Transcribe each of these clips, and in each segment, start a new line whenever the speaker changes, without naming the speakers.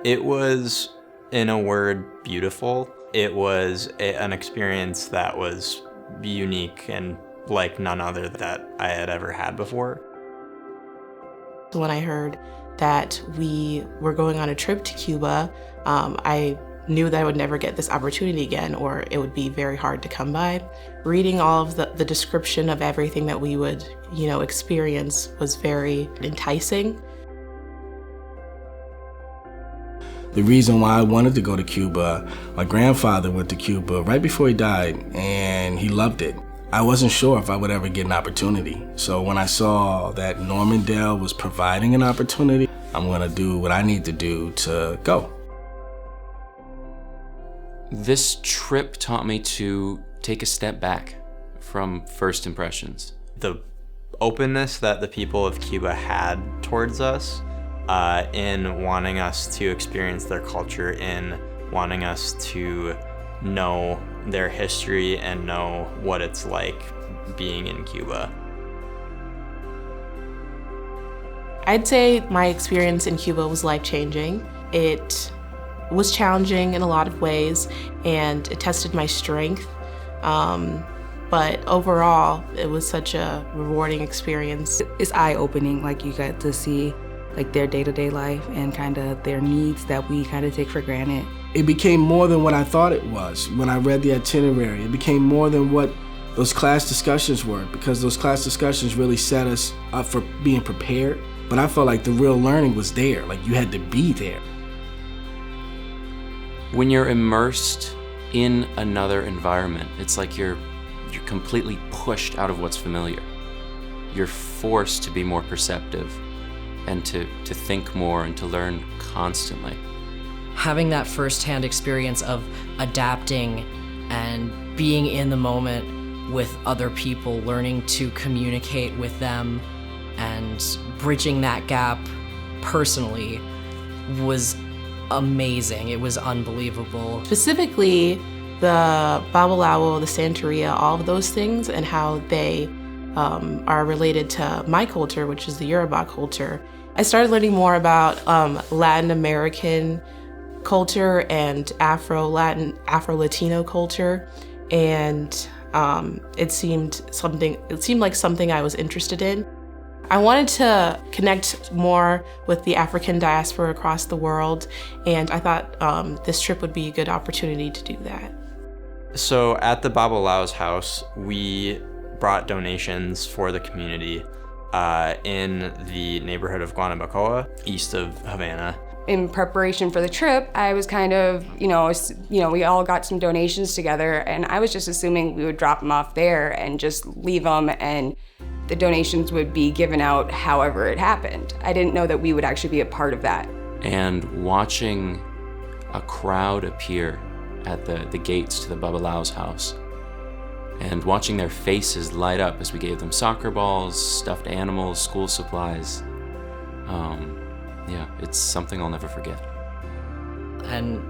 It was, in a word, beautiful. It was an experience that was unique and like none other that I had ever had before.
When I heard that we were going on a trip to Cuba, I knew that I would never get this opportunity again, or it would be very hard to come by. Reading all of the description of everything that we would, experience was very enticing.
The reason why I wanted to go to Cuba, my grandfather went to Cuba right before he died, and he loved it. I wasn't sure if I would ever get an opportunity. So when I saw that Normandale was providing an opportunity, I'm gonna do what I need to do to go.
This trip taught me to take a step back from first impressions.
The openness that the people of Cuba had towards us, in wanting us to experience their culture, in wanting us to know their history and know what it's like being in Cuba.
I'd say my experience in Cuba was life-changing. It was challenging in a lot of ways, and it tested my strength. But overall, it was such a rewarding experience.
It's eye-opening, like you got to see like their day-to-day life and kind of their needs that we kind of take for granted.
It became more than what I thought it was. When I read the itinerary, it became more than what those class discussions were, because those class discussions really set us up for being prepared. But I felt like the real learning was there, like you had to be there.
When you're immersed in another environment, it's like you're completely pushed out of what's familiar. You're forced to be more perceptive and to think more and to learn constantly.
Having that firsthand experience of adapting and being in the moment with other people, learning to communicate with them and bridging that gap personally was amazing. It was unbelievable.
Specifically, the Babalawo, the Santeria, all of those things, and how they are related to my culture, which is the Yoruba culture. I started learning more about Latin American culture and Afro-Latino culture, and it seemed like something I was interested in. I wanted to connect more with the African diaspora across the world, and I thought this trip would be a good opportunity to do that.
So at the Babalao's house, we brought donations for the community in the neighborhood of Guanabacoa, east of Havana.
In preparation for the trip, I was kind of, we all got some donations together, and I was just assuming we would drop them off there and just leave them, and the donations would be given out however it happened. I didn't know that we would actually be a part of that.
And watching a crowd appear at the gates to the Babalao's house, and watching their faces light up as we gave them soccer balls, stuffed animals, school supplies. Yeah, it's something I'll never forget.
And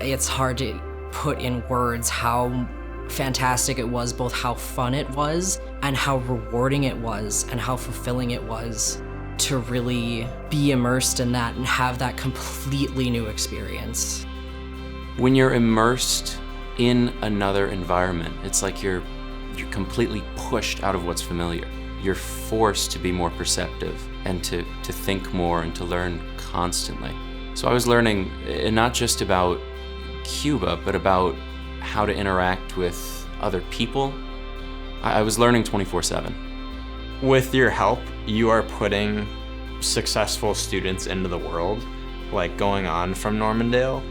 it's hard to put in words how fantastic it was, both how fun it was and how rewarding it was and how fulfilling it was to really be immersed in that and have that completely new experience.
When you're immersed in another environment, it's like you're completely pushed out of what's familiar. You're forced to be more perceptive and to think more and to learn constantly. So I was learning not just about Cuba, but about how to interact with other people. I was learning 24/7.
With your help, you are putting successful students into the world, like going on from Normandale.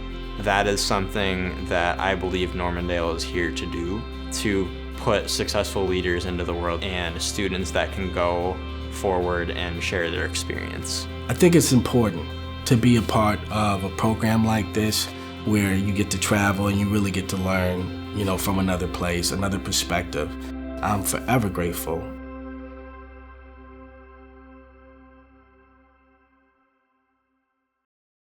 That is something that I believe Normandale is here to do, to put successful leaders into the world and students that can go forward and share their experience.
I think it's important to be a part of a program like this where you get to travel and you really get to learn, from another place, another perspective. I'm forever grateful